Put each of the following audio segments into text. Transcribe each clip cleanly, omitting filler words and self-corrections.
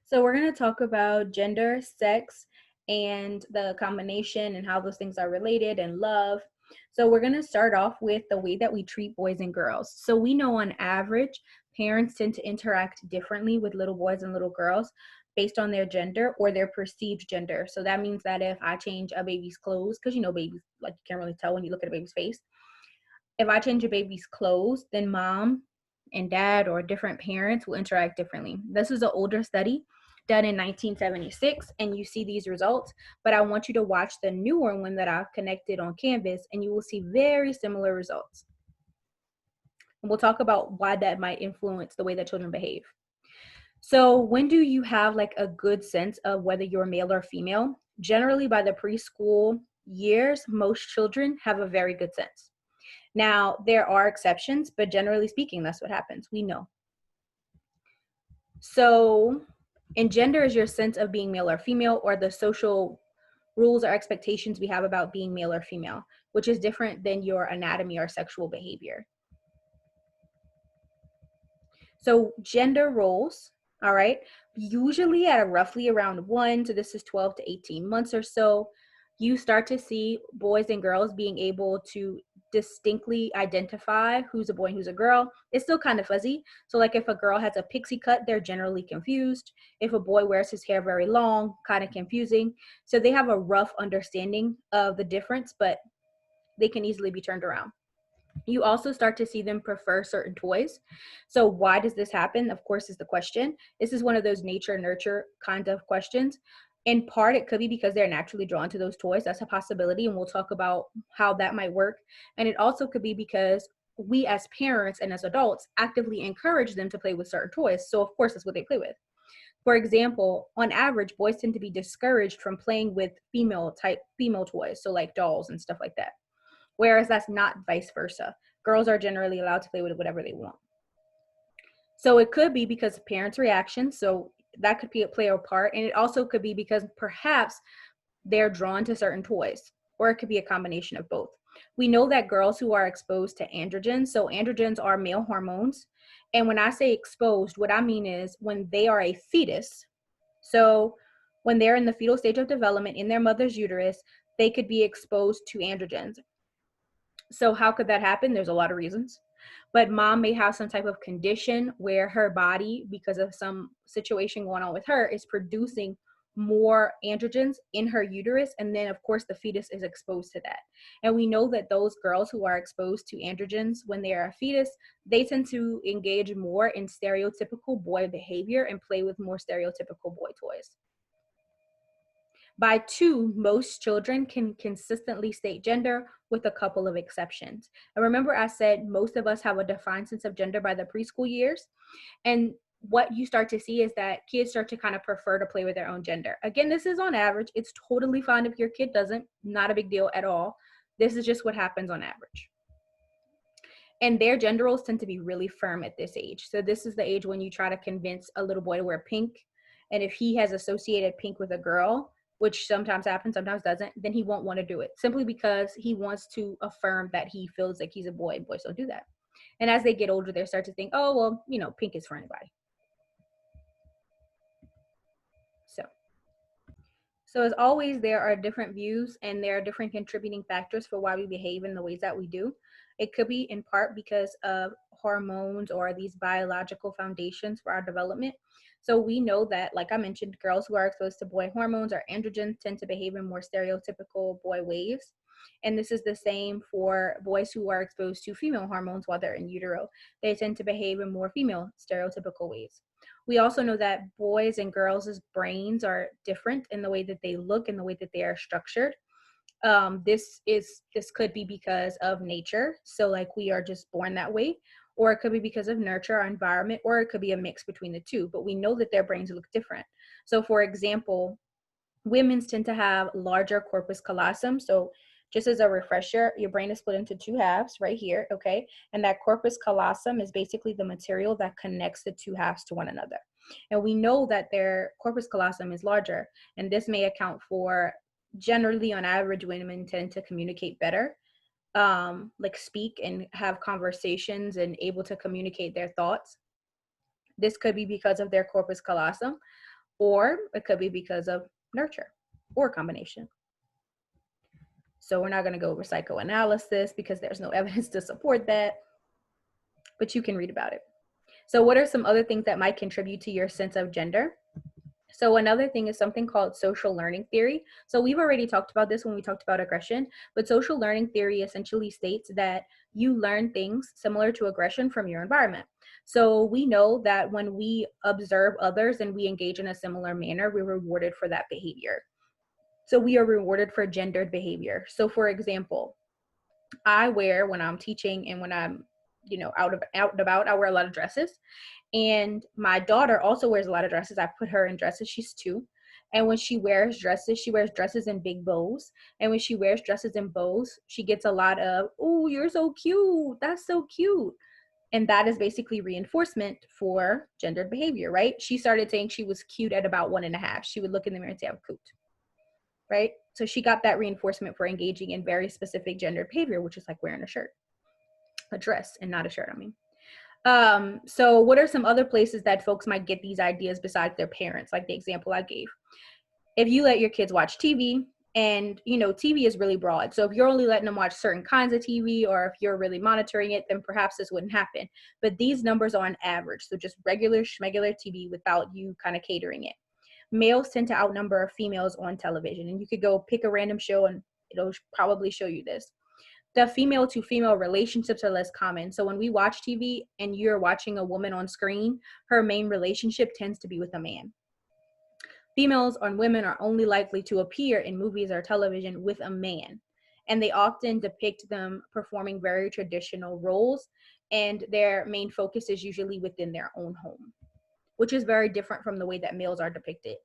So we're going to talk about gender, sex, and the combination and how those things are related and love. So we're going to start off with the way that we treat boys and girls. So we know on average, parents tend to interact differently with little boys and little girls based on their gender or their perceived gender. So that means that if I change a baby's clothes, because babies, like, you can't really tell when you look at a baby's face. If I change a baby's clothes, then mom and dad or different parents will interact differently. This is an older study done in 1976, and you see these results, but I want you to watch the newer one that I've connected on Canvas, and you will see very similar results. And we'll talk about why that might influence the way that children behave. So, when do you have like a good sense of whether you're male or female? Generally, by the preschool years, most children have a very good sense. Now, there are exceptions, but generally speaking, that's what happens. We know. So, and gender is your sense of being male or female, or the social rules or expectations we have about being male or female, which is different than your anatomy or sexual behavior. So, gender roles, all right, usually at a roughly around 1, so this is 12 to 18 months or so, you start to see boys and girls being able to distinctly identify who's a boy and who's a girl. It's still kind of fuzzy. So, like, if a girl has a pixie cut, they're generally confused. If a boy wears his hair very long, kind of confusing. So, they have a rough understanding of the difference, but they can easily be turned around. You also start to see them prefer certain toys. So why does this happen? Of course, is the question. This is one of those nature nurture kind of questions. In part, it could be because they're naturally drawn to those toys. That's a possibility, and we'll talk about how that might work. And it also could be because we as parents and as adults actively encourage them to play with certain toys. So of course, that's what they play with. For example, on average, boys tend to be discouraged from playing with female toys, so like dolls and stuff like that. Whereas that's not vice versa. Girls are generally allowed to play with whatever they want. So it could be because of parents' reactions. So that could play a part. And it also could be because perhaps they're drawn to certain toys, or it could be a combination of both. We know that girls who are exposed to androgens, so androgens are male hormones. And when I say exposed, what I mean is when they are a fetus, so when they're in the fetal stage of development in their mother's uterus, they could be exposed to androgens. So how could that happen? There's a lot of reasons. But mom may have some type of condition where her body, because of some situation going on with her, is producing more androgens in her uterus. And then, of course, the fetus is exposed to that. And we know that those girls who are exposed to androgens when they are a fetus, they tend to engage more in stereotypical boy behavior and play with more stereotypical boy toys. By 2, most children can consistently state gender with a couple of exceptions. And remember, I said most of us have a defined sense of gender by the preschool years. And what you start to see is that kids start to kind of prefer to play with their own gender. Again, this is on average. It's totally fine if your kid doesn't, not a big deal at all. This is just what happens on average. And their gender roles tend to be really firm at this age. So this is the age when you try to convince a little boy to wear pink. And if he has associated pink with a girl, which sometimes happens, sometimes doesn't, then he won't want to do it simply because he wants to affirm that he feels like he's a boy and boys don't do that. And as they get older, they start to think, oh, well, pink is for anybody. So, so as always, there are different views and there are different contributing factors for why we behave in the ways that we do. It could be in part because of hormones or these biological foundations for our development. So we know that, like I mentioned, girls who are exposed to boy hormones or androgens tend to behave in more stereotypical boy ways. And this is the same for boys who are exposed to female hormones while they're in utero. They tend to behave in more female stereotypical ways. We also know that boys and girls' brains are different in the way that they look and the way that they are structured. This could be because of nature, so like we are just born that way, or it could be because of nurture or environment, or it could be a mix between the two. But we know that their brains look different. So, for example, women's tend to have larger corpus callosum. So just as a refresher, your brain is split into 2 halves right here, okay? And that corpus callosum is basically the material that connects the 2 halves to one another. And we know that their corpus callosum is larger, and this may account for, generally on average, women tend to communicate better, like speak and have conversations and able to communicate their thoughts. This could be because of their corpus callosum. or it could be because of nurture or a combination. So we're not going to go over psychoanalysis because there's no evidence to support that, but you can read about it. So what are some other things that might contribute to your sense of gender? So another thing is something called social learning theory. So we've already talked about this when we talked about aggression, but social learning theory essentially states that you learn things similar to aggression from your environment. So we know that when we observe others and we engage in a similar manner, we're rewarded for that behavior. So we are rewarded for gendered behavior. So for example, I wear, when I'm teaching and when I'm, out and about, I wear a lot of dresses. And my daughter also wears a lot of dresses. I put her in dresses. She's 2. And when she wears dresses in big bows. And when she wears dresses in bows, she gets a lot of, "Oh, you're so cute. That's so cute." And that is basically reinforcement for gendered behavior, right? She started saying she was cute at about 1.5. She would look in the mirror and say, "I'm cute." Right? So she got that reinforcement for engaging in very specific gendered behavior, which is like wearing a dress, and not a shirt, I mean. So what are some other places that folks might get these ideas besides their parents, like the example I gave? If you let your kids watch TV, and TV is really broad. So if you're only letting them watch certain kinds of TV, or if you're really monitoring it, then perhaps this wouldn't happen. But these numbers are on average. So just regular schmegular TV without you kind of catering it. Males tend to outnumber females on television. And you could go pick a random show and it'll probably show you this. The female to female relationships are less common. So when we watch TV and you're watching a woman on screen, her main relationship tends to be with a man. Females and women are only likely to appear in movies or television with a man. And they often depict them performing very traditional roles, and their main focus is usually within their own home, which is very different from the way that males are depicted.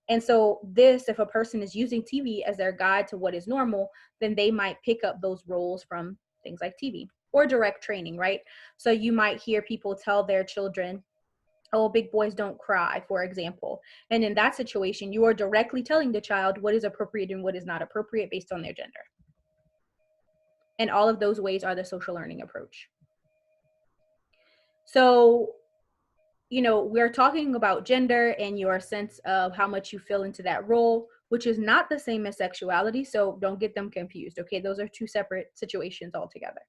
And so if a person is using TV as their guide to what is normal, then they might pick up those roles from things like TV or direct training, right? So you might hear people tell their children, "Oh, big boys don't cry," for example. And in that situation, you are directly telling the child what is appropriate and what is not appropriate based on their gender. And all of those ways are the social learning approach. So we're talking about gender and your sense of how much you feel into that role, which is not the same as sexuality. So don't get them confused. Okay. Those are 2 separate situations altogether.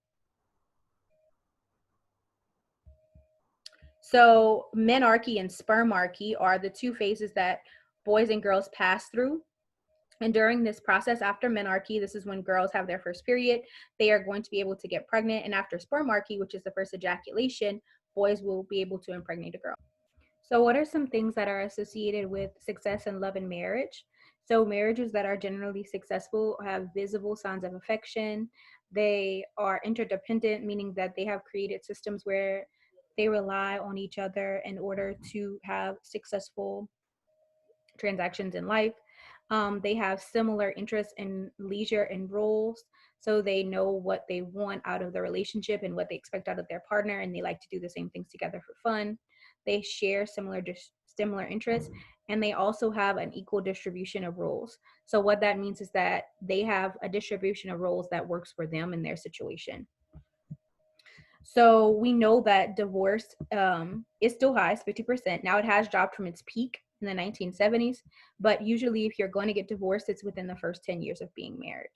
So menarche and spermarchy are the 2 phases that boys and girls pass through. And during this process, after menarche, this is when girls have their first period, they are going to be able to get pregnant. And after spermarchy, which is the first ejaculation, boys will be able to impregnate a girl. So what are some things that are associated with success in love and marriage? So marriages that are generally successful have visible signs of affection. They are interdependent, meaning that they have created systems where they rely on each other in order to have successful transactions in life. They have similar interests in leisure and roles, so they know what they want out of the relationship and what they expect out of their partner, and they like to do the same things together for fun. They share similar interests, and they also have an equal distribution of roles. So what that means is that they have a distribution of roles that works for them in their situation. So we know that divorce is still high, it's 50%. Now it has dropped from its peak in the 1970s, but usually if you're going to get divorced, it's within the first 10 years of being married.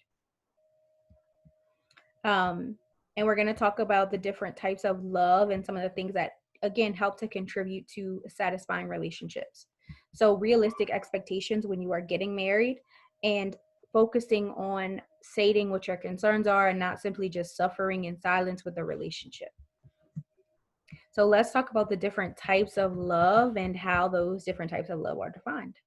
And we're going to talk about the different types of love and some of the things that, again, help to contribute to satisfying relationships. So realistic expectations when you are getting married, and focusing on stating what your concerns are and not simply just suffering in silence with the relationship. So let's talk about the different types of love and how those different types of love are defined.